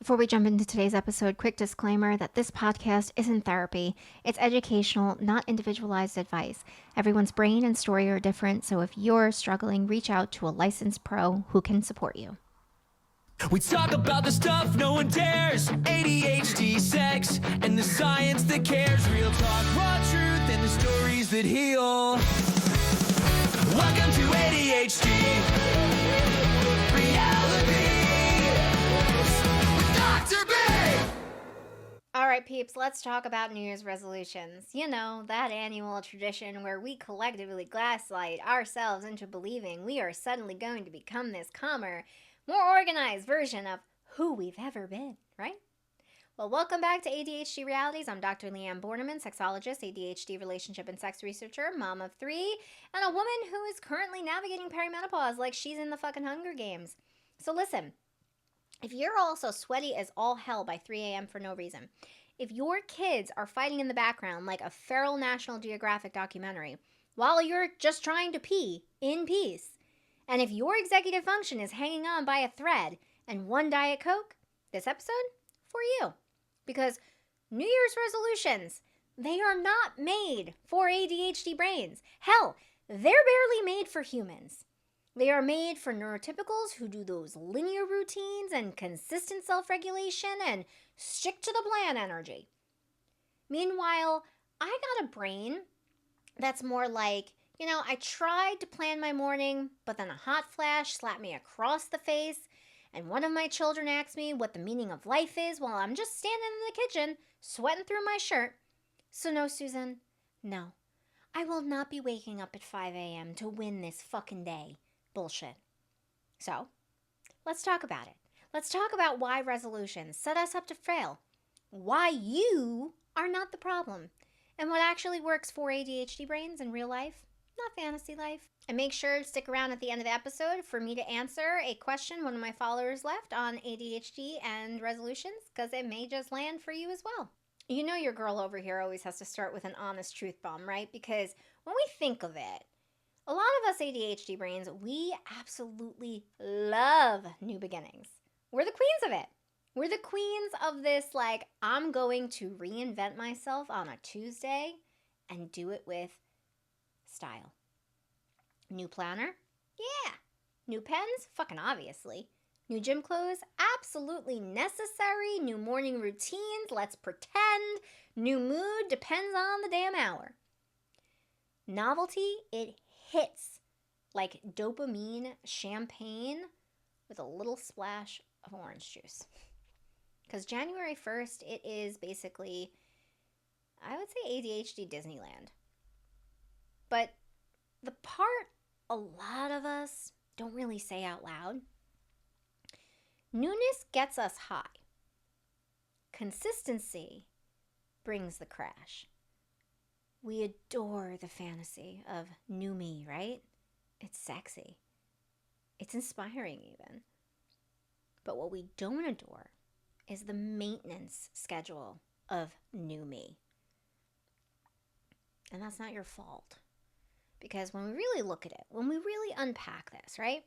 Before we jump into today's episode, quick disclaimer that this podcast isn't therapy. It's educational, not individualized advice. Everyone's brain and story are different, so if you're struggling, reach out to a licensed pro who can support you. We talk about the stuff no one dares. ADHD, sex, and the science that cares. Real talk, raw truth, and the stories that heal. Welcome to ADHD Reality with Dr. B. All right, peeps, let's talk about New Year's resolutions. You know, that annual tradition where we collectively gaslight ourselves into believing we are suddenly going to become this calmer, more organized version of who we've ever been, right? Well, welcome back to ADHD Realities. I'm Dr. Leanne Borneman, sexologist, ADHD relationship and sex researcher, mom of 3, and a woman who is currently navigating perimenopause like she's in the fucking Hunger Games. So listen, if you're also sweaty as all hell by 3 a.m. for no reason, if your kids are fighting in the background like a feral National Geographic documentary while you're just trying to pee in peace, and if your executive function is hanging on by a thread and one Diet Coke, this episode for you. Because New Year's resolutions, they are not made for ADHD brains. Hell, they're barely made for humans. They are made for neurotypicals who do those linear routines and consistent self-regulation and stick to the plan energy. Meanwhile, I got a brain that's more like, I tried to plan my morning, but then a hot flash slapped me across the face, and one of my children asked me what the meaning of life is while I'm just standing in the kitchen, sweating through my shirt. So no, Susan, no. I will not be waking up at 5 a.m. to win this fucking day. Bullshit. So, let's talk about it. Let's talk about why resolutions set us up to fail. Why you are not the problem. And what actually works for ADHD brains in real life, not fantasy life. And make sure to stick around at the end of the episode for me to answer a question one of my followers left on ADHD and resolutions, because it may just land for you as well. You know your girl over here always has to start with an honest truth bomb, right? Because when we think of it, a lot of us ADHD brains, we absolutely love new beginnings. We're the queens of it. We're the queens of this, I'm going to reinvent myself on a Tuesday and do it with style. New planner? Yeah. New pens? Fucking obviously. New gym clothes? Absolutely necessary. New morning routines? Let's pretend. New mood? Depends on the damn hour. Novelty? It hits like dopamine champagne with a little splash of orange juice. Because January 1st, it is basically, I would say ADHD Disneyland. But the part a lot of us don't really say out loud, newness gets us high. Consistency brings the crash. We adore the fantasy of new me, right? It's sexy. It's inspiring even. But what we don't adore is the maintenance schedule of new me. And that's not your fault. Because when we really look at it, when we really unpack this, right?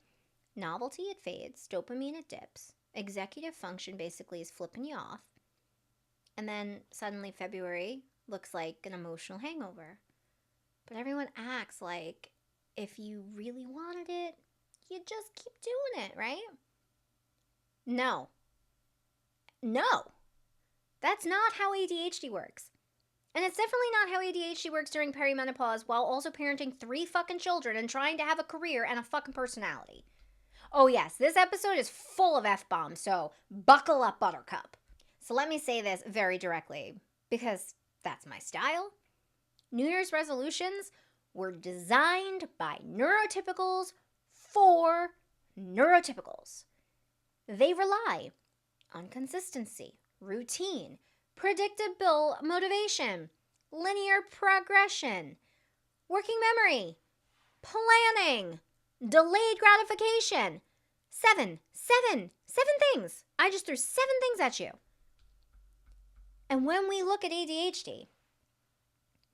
Novelty, it fades. Dopamine, it dips. Executive function basically is flipping you off. And then suddenly February looks like an emotional hangover. But everyone acts like if you really wanted it, you just keep doing it, right? No. That's not how ADHD works. And it's definitely not how ADHD works during perimenopause while also parenting 3 fucking children and trying to have a career and a fucking personality. Oh yes, this episode is full of F-bombs, so buckle up, buttercup. So let me say this very directly, because that's my style. New Year's resolutions were designed by neurotypicals for neurotypicals. They rely on consistency, routine, predictable motivation, linear progression, working memory, planning, delayed gratification. 7 things. I just threw 7 things at you. And when we look at ADHD,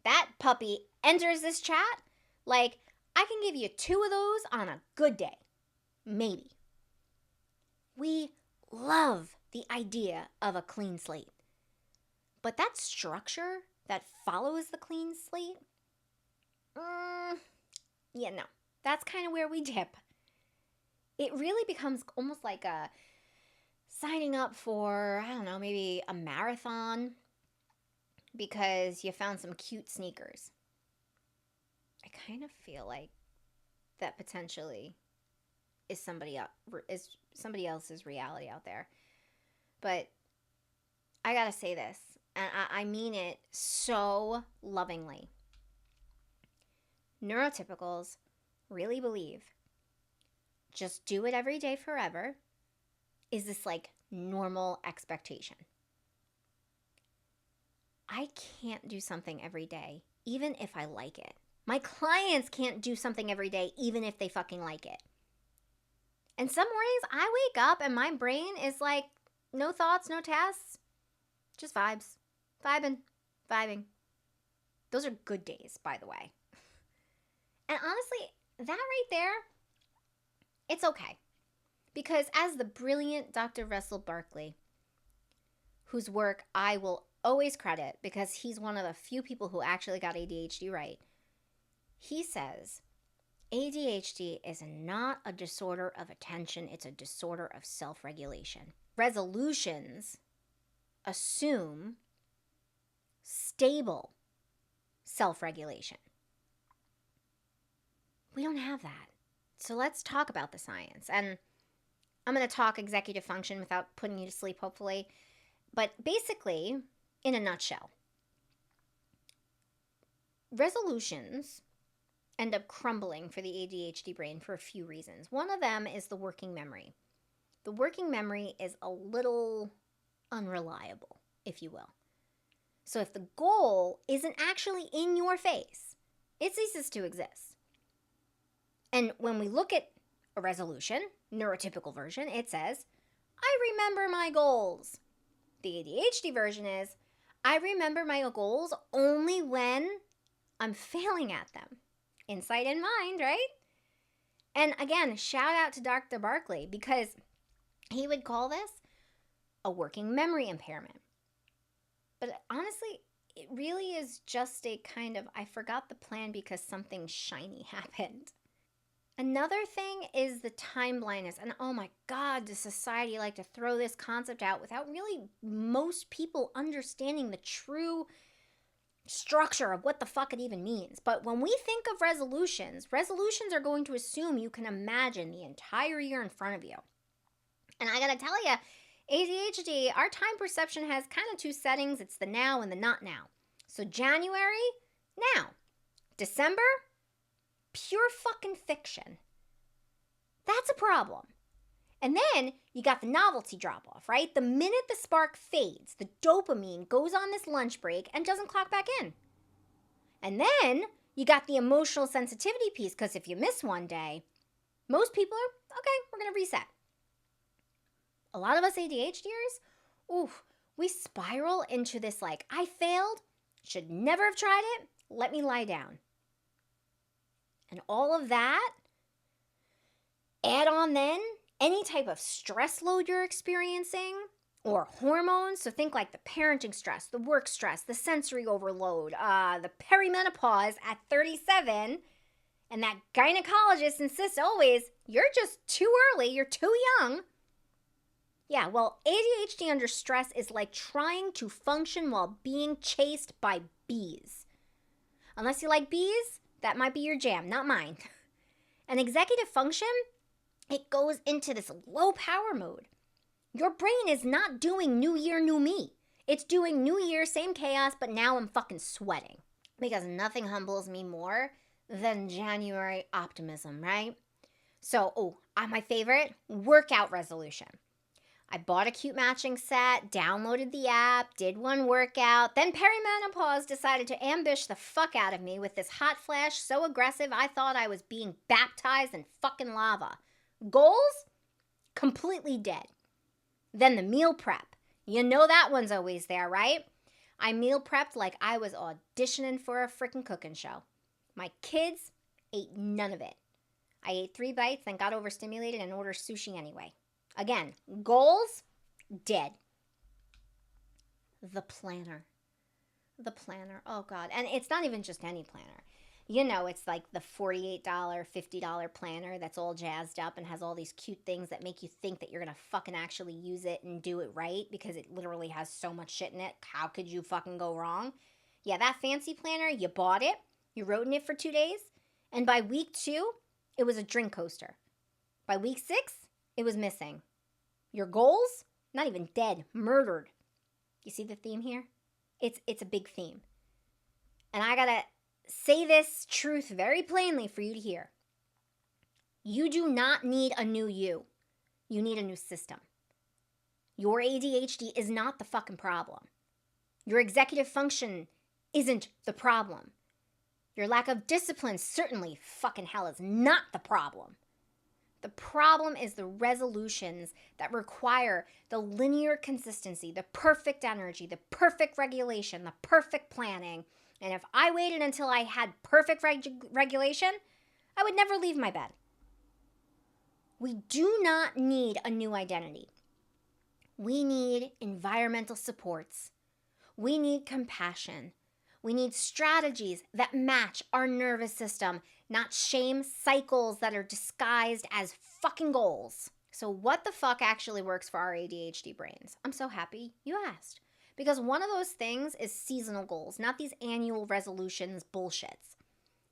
that puppy enters this chat like I can give you 2 of those on a good day. Maybe. We love the idea of a clean slate. But that structure that follows the clean slate, yeah, no. That's kind of where we dip. It really becomes almost like a signing up for, I don't know, maybe a marathon because you found some cute sneakers. I kind of feel like that potentially is somebody else's reality out there. But I gotta say this, and I mean it so lovingly. Neurotypicals really believe just do it every day forever is this like normal expectation. I can't do something every day, even if I like it. My clients can't do something every day, even if they fucking like it. And some mornings I wake up and my brain is like, no thoughts, no tasks, just vibes. Vibing. Those are good days, by the way. And honestly, that right there, it's okay. Because as the brilliant Dr. Russell Barkley, whose work I will always credit because he's one of the few people who actually got ADHD right, he says, ADHD is not a disorder of attention, it's a disorder of self-regulation. Resolutions assume stable self-regulation. We don't have that. So let's talk about the science. And I'm going to talk executive function without putting you to sleep, hopefully. But basically, in a nutshell, resolutions end up crumbling for the ADHD brain for a few reasons. One of them is the working memory. The working memory is a little unreliable, if you will. So if the goal isn't actually in your face, it ceases to exist. And when we look at a resolution, neurotypical version, it says, I remember my goals. The ADHD version is, I remember my goals only when I'm failing at them. Insight in mind, right? And again, shout out to Dr. Barkley because he would call this a working memory impairment. But honestly, it really is just a kind of, I forgot the plan because something shiny happened. Another thing is the time blindness. And oh my God, does society like to throw this concept out without really most people understanding the true structure of what the fuck it even means. But when we think of resolutions are going to assume you can imagine the entire year in front of you. And I gotta tell you, ADHD, our time perception has kind of two settings. It's the now and the not now. So January, now. December, pure fucking fiction. That's a problem. And then you got the novelty drop off, right? The minute the spark fades, the dopamine goes on this lunch break and doesn't clock back in. And then you got the emotional sensitivity piece, because if you miss one day, most people are, okay, we're going to reset. A lot of us ADHDers, we spiral into this like, I failed, should never have tried it, let me lie down. And all of that, add on then any type of stress load you're experiencing or hormones. So think like the parenting stress, the work stress, the sensory overload, the perimenopause at 37. And that gynecologist insists always, you're just too early, you're too young. Yeah, well, ADHD under stress is like trying to function while being chased by bees. Unless you like bees, that might be your jam, not mine. An executive function, it goes into this low power mode. Your brain is not doing new year, new me. It's doing new year, same chaos, but now I'm fucking sweating. Because nothing humbles me more than January optimism, right? So, my favorite, workout resolution. I bought a cute matching set, downloaded the app, did one workout, then perimenopause decided to ambush the fuck out of me with this hot flash so aggressive I thought I was being baptized in fucking lava. Goals? Completely dead. Then the meal prep. You know that one's always there, right? I meal prepped like I was auditioning for a freaking cooking show. My kids ate none of it. I ate 3 bites, then got overstimulated and ordered sushi anyway. Again, goals? Dead. The planner. The planner. Oh, God. And it's not even just any planner. You know, it's like the $48, $50 planner that's all jazzed up and has all these cute things that make you think that you're going to fucking actually use it and do it right because it literally has so much shit in it. How could you fucking go wrong? Yeah, that fancy planner, you bought it, you wrote in it for 2 days, and by week 2, it was a drink coaster. By week 6, it was missing. Your goals? Not even dead, murdered. You see the theme here? It's a big theme. And I gotta say this truth very plainly for you to hear. You do not need a new you. You need a new system. Your ADHD is not the fucking problem. Your executive function isn't the problem. Your lack of discipline certainly fucking hell is not the problem. The problem is the resolutions that require the linear consistency, the perfect energy, the perfect regulation, the perfect planning. And if I waited until I had perfect regulation, I would never leave my bed. We do not need a new identity. We need environmental supports. We need compassion. We need strategies that match our nervous system, not shame cycles that are disguised as fucking goals. So what the fuck actually works for our ADHD brains? I'm so happy you asked. Because one of those things is seasonal goals, not these annual resolutions bullshits.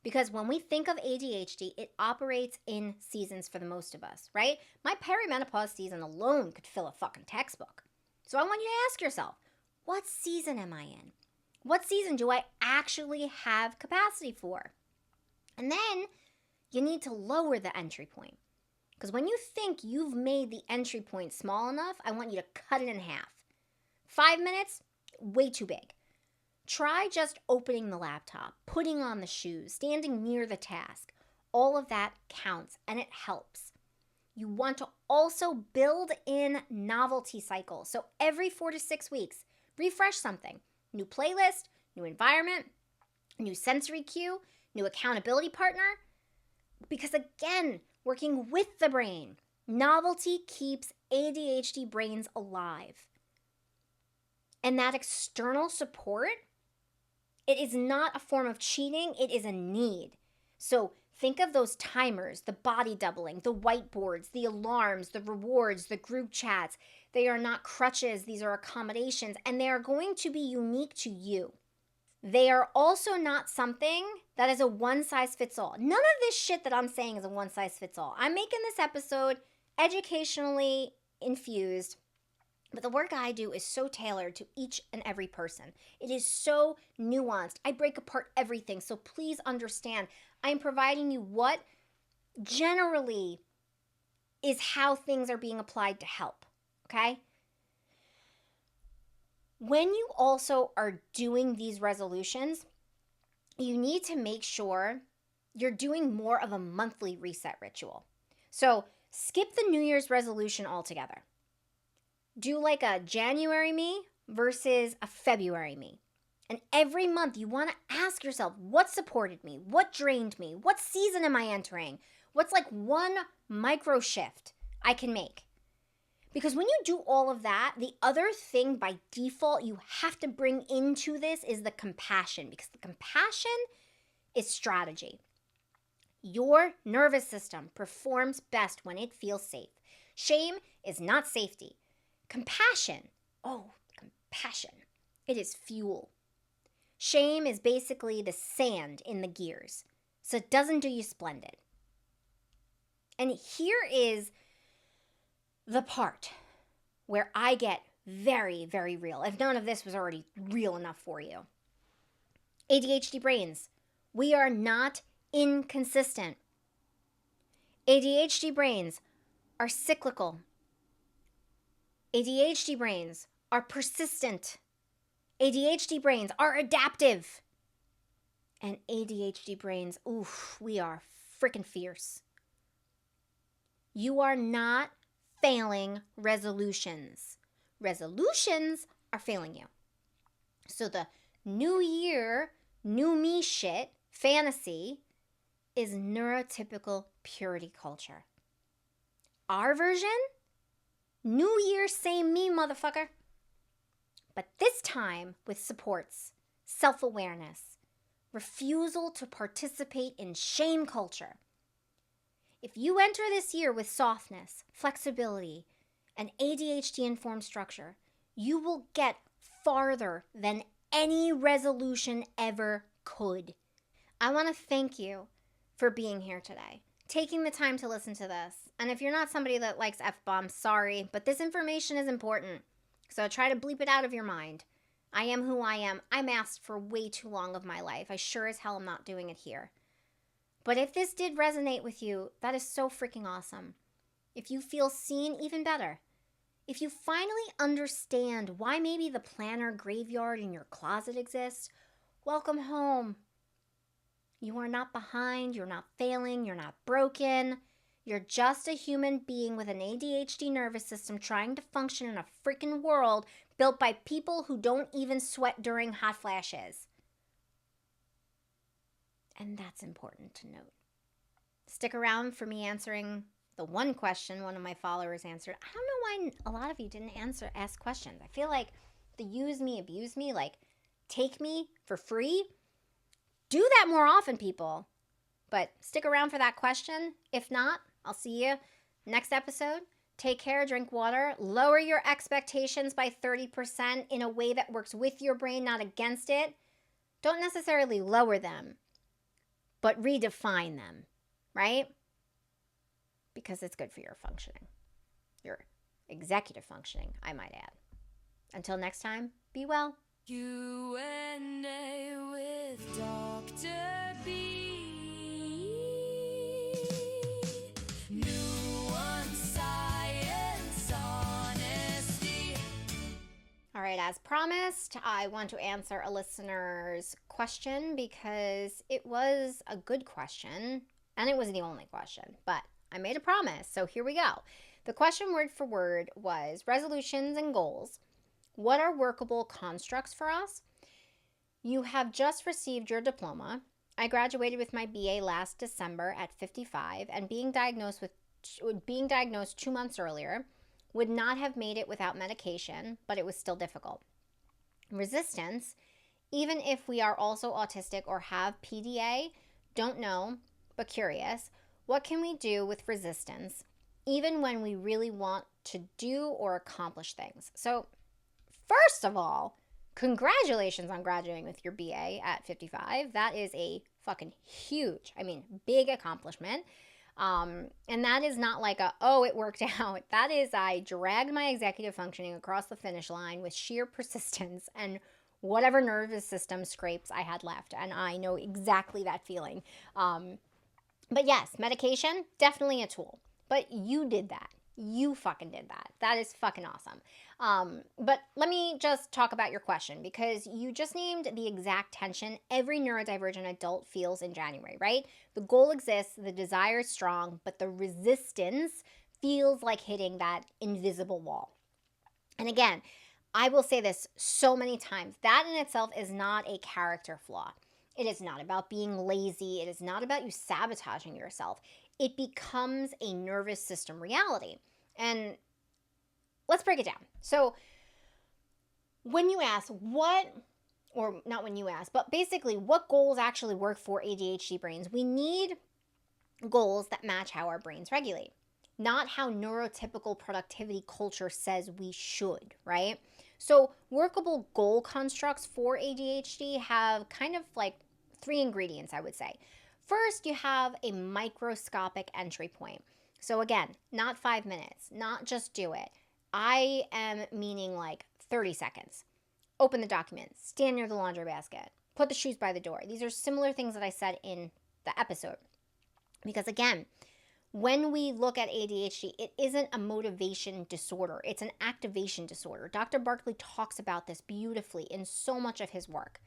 Because when we think of ADHD, it operates in seasons for the most of us, right? My perimenopause season alone could fill a fucking textbook. So I want you to ask yourself, what season am I in? What season do I actually have capacity for? And then you need to lower the entry point. Because when you think you've made the entry point small enough, I want you to cut it in half. 5 minutes, way too big. Try just opening the laptop, putting on the shoes, standing near the task. All of that counts and it helps. You want to also build in novelty cycles. So every 4 to 6 weeks, refresh something. New playlist, new environment, new sensory cue, new accountability partner. Because again, working with the brain, novelty keeps ADHD brains alive. And that external support, it is not a form of cheating, it is a need. So think of those timers, the body doubling, the whiteboards, the alarms, the rewards, the group chats. They are not crutches, these are accommodations, and they are going to be unique to you. They are also not something that is a one-size-fits-all. None of this shit that I'm saying is a one-size-fits-all. I'm making this episode educationally infused, but the work I do is so tailored to each and every person. It is so nuanced. I break apart everything, so please understand. I am providing you what generally is how things are being applied to help, okay? When you also are doing these resolutions, you need to make sure you're doing more of a monthly reset ritual. So skip the New Year's resolution altogether. Do like a January me versus a February me. And every month you want to ask yourself, what supported me? What drained me? What season am I entering? What's like one micro shift I can make? Because when you do all of that, the other thing by default you have to bring into this is the compassion, because the compassion is strategy. Your nervous system performs best when it feels safe. Shame is not safety. Compassion, it is fuel. Shame is basically the sand in the gears, so it doesn't do you splendid. And here is the part where I get very, very real, if none of this was already real enough for you. ADHD brains, we are not inconsistent. ADHD brains are cyclical. ADHD brains are persistent. ADHD brains are adaptive. And ADHD brains, we are freaking fierce. You are not failing resolutions. Resolutions are failing you. So the new year, new me shit, fantasy, is neurotypical purity culture. Our version New year, same me, motherfucker. But this time with supports, self-awareness, refusal to participate in shame culture. If you enter this year with softness, flexibility, and ADHD-informed structure, you will get farther than any resolution ever could. I want to thank you for being here today, taking the time to listen to this. And if you're not somebody that likes F-bombs, sorry, but this information is important. So try to bleep it out of your mind. I am who I am. I masked for way too long of my life. I sure as hell am not doing it here. But if this did resonate with you, that is so freaking awesome. If you feel seen, even better. If you finally understand why maybe the planner graveyard in your closet exists, welcome home. You are not behind, you're not failing, you're not broken. You're just a human being with an ADHD nervous system trying to function in a freaking world built by people who don't even sweat during hot flashes. And that's important to note. Stick around for me answering the one question one of my followers answered. I don't know why a lot of you didn't ask questions. I feel like the use me, abuse me, like take me for free. Do that more often, people. But stick around for that question. If not, I'll see you next episode. Take care, drink water, lower your expectations by 30% in a way that works with your brain, not against it. Don't necessarily lower them, but redefine them, right? Because it's good for your functioning, your executive functioning, I might add. Until next time, be well. Q&A with Dr. B. Nuance, science, honesty. All right, as promised, I want to answer a listener's question because it was a good question and it was the only question, but I made a promise, so here we go. The question word for word was resolutions and goals. What are workable constructs for us? You have just received your diploma. I graduated with my BA last December at 55, and being diagnosed 2 months earlier would not have made it without medication, but it was still difficult. Resistance, even if we are also autistic or have PDA, don't know, but curious, what can we do with resistance, even when we really want to do or accomplish things? So, first of all, congratulations on graduating with your BA at 55. That is a fucking huge, big accomplishment. And that is not like it worked out. That is, I dragged my executive functioning across the finish line with sheer persistence and whatever nervous system scrapes I had left. And I know exactly that feeling. But yes, medication, definitely a tool. But you did that. You fucking did that. That is fucking awesome. But let me just talk about your question, because you just named the exact tension every neurodivergent adult feels in January, right? The goal exists, the desire is strong, but the resistance feels like hitting that invisible wall. And again, I will say this so many times, that in itself is not a character flaw. It is not about being lazy. It is not about you sabotaging yourself. It becomes a nervous system reality. And let's break it down. So when you ask but basically what goals actually work for ADHD brains, we need goals that match how our brains regulate, not how neurotypical productivity culture says we should, right? So workable goal constructs for ADHD have kind of like 3 ingredients, I would say. First, you have a microscopic entry point. So again, not 5 minutes, not just do it. I am meaning like 30 seconds. Open the document, stand near the laundry basket, put the shoes by the door. These are similar things that I said in the episode. Because again, when we look at ADHD, it isn't a motivation disorder. It's an activation disorder. Dr. Barkley talks about this beautifully in so much of his work.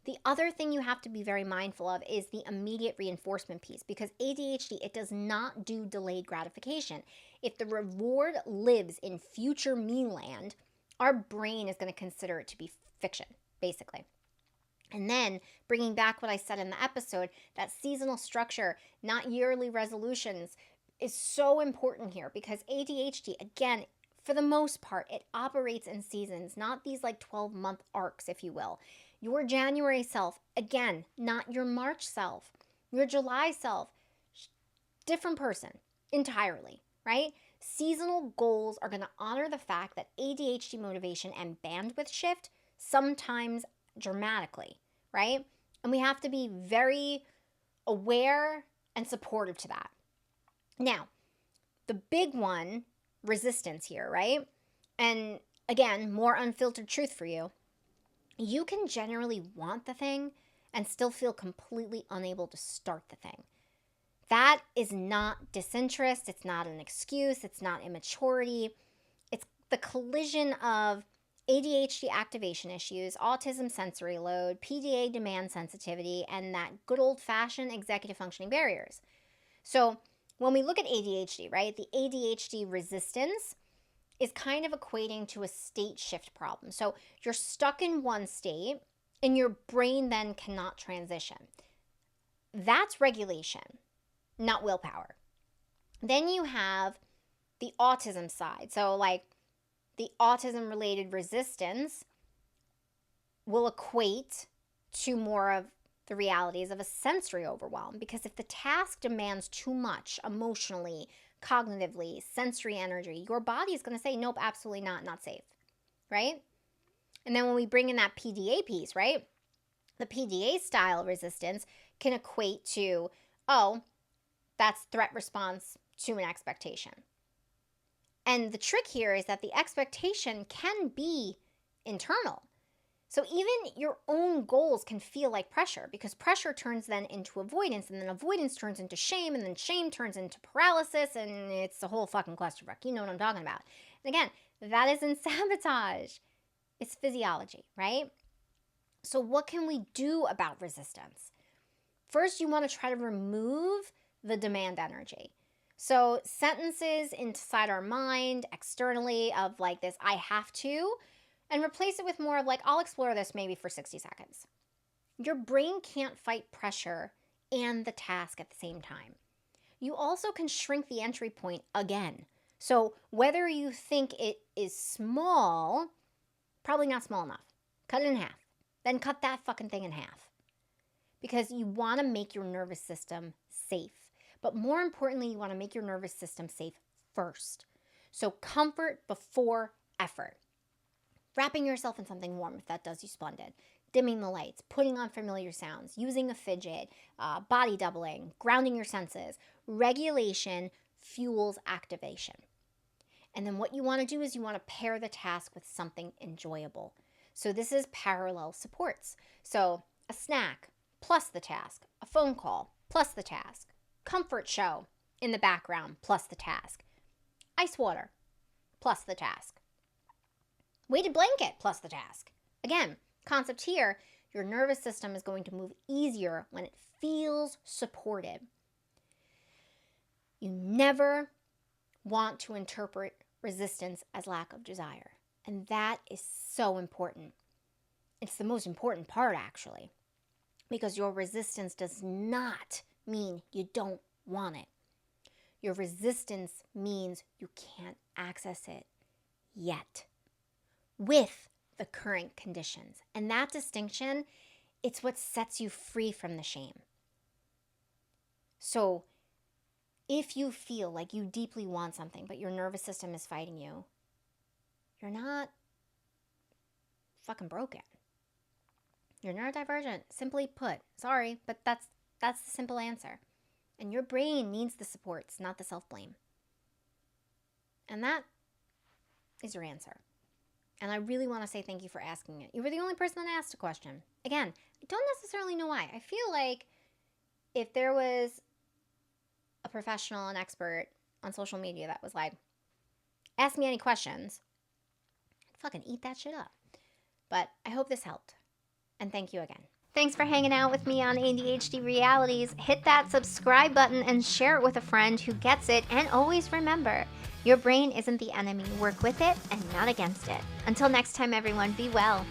The other thing you have to be very mindful of is the immediate reinforcement piece, because ADHD, it does not do delayed gratification. If the reward lives in future me land, our brain is going to consider it to be fiction, basically. And then bringing back what I said in the episode, that seasonal structure, not yearly resolutions, is so important here, because ADHD, again, For the most part, it operates in seasons, not these like 12-month arcs, if you will. Your January self, again, not your March self. Your July self, different person entirely, right? Seasonal goals are going to honor the fact that ADHD motivation and bandwidth shift sometimes dramatically, right? And we have to be very aware and supportive to that. Now, the big one, resistance here, right? And again, more unfiltered truth for you. You can generally want the thing and still feel completely unable to start the thing. That is not disinterest. It's not an excuse. It's not immaturity. It's the collision of ADHD activation issues, autism sensory load, PDA demand sensitivity, and that good old-fashioned executive functioning barriers. So when we look at ADHD, right, the ADHD resistance is kind of equating to a state shift problem. So you're stuck in one state and your brain then cannot transition. That's regulation, not willpower. Then you have the autism side. So like the autism related resistance will equate to more of the realities of a sensory overwhelm, because if the task demands too much emotionally, cognitively, sensory energy, your body is going to say, nope, absolutely not safe, right? And then when we bring in that PDA piece, right? The PDA style resistance can equate to, oh, that's threat response to an expectation. And the trick here is that the expectation can be internal. So even your own goals can feel like pressure, because pressure turns then into avoidance, and then avoidance turns into shame, and then shame turns into paralysis, and it's a whole fucking clusterfuck. You know what I'm talking about. And again, that isn't sabotage. It's physiology, right? So what can we do about resistance? First, you want to try to remove the demand energy. So sentences inside our mind, externally, of like this, I have to, and replace it with more of like, I'll explore this maybe for 60 seconds. Your brain can't fight pressure and the task at the same time. You also can shrink the entry point again. So whether you think it is small, probably not small enough. Cut it in half. Then cut that fucking thing in half. Because you want to make your nervous system safe. But more importantly, you want to make your nervous system safe first. So comfort before effort. Wrapping yourself in something warm if that does you splendid. Dimming the lights, putting on familiar sounds, using a fidget, body doubling, grounding your senses. Regulation fuels activation. And then what you want to do is you want to pair the task with something enjoyable. So this is parallel supports. So a snack plus the task, a phone call plus the task, comfort show in the background plus the task, ice water plus the task, weighted blanket plus the task. Again, concept here, your nervous system is going to move easier when it feels supported. You never want to interpret resistance as lack of desire. And that is so important. It's the most important part, actually, because your resistance does not mean you don't want it. Your resistance means you can't access it yet with the current conditions. And that distinction, it's what sets you free from the shame. So if you feel like you deeply want something, but your nervous system is fighting you, you're not fucking broken. You're neurodivergent, simply put. Sorry, but that's the simple answer. And your brain needs the supports, not the self-blame. And that is your answer. And I really want to say thank you for asking it. You were the only person that asked a question. Again, I don't necessarily know why. I feel like if there was a professional, an expert on social media that was like, ask me any questions, I'd fucking eat that shit up. But I hope this helped. And thank you again. Thanks for hanging out with me on ADHD Realities. Hit that subscribe button and share it with a friend who gets it. And always remember, your brain isn't the enemy. Work with it and not against it. Until next time, everyone, be well.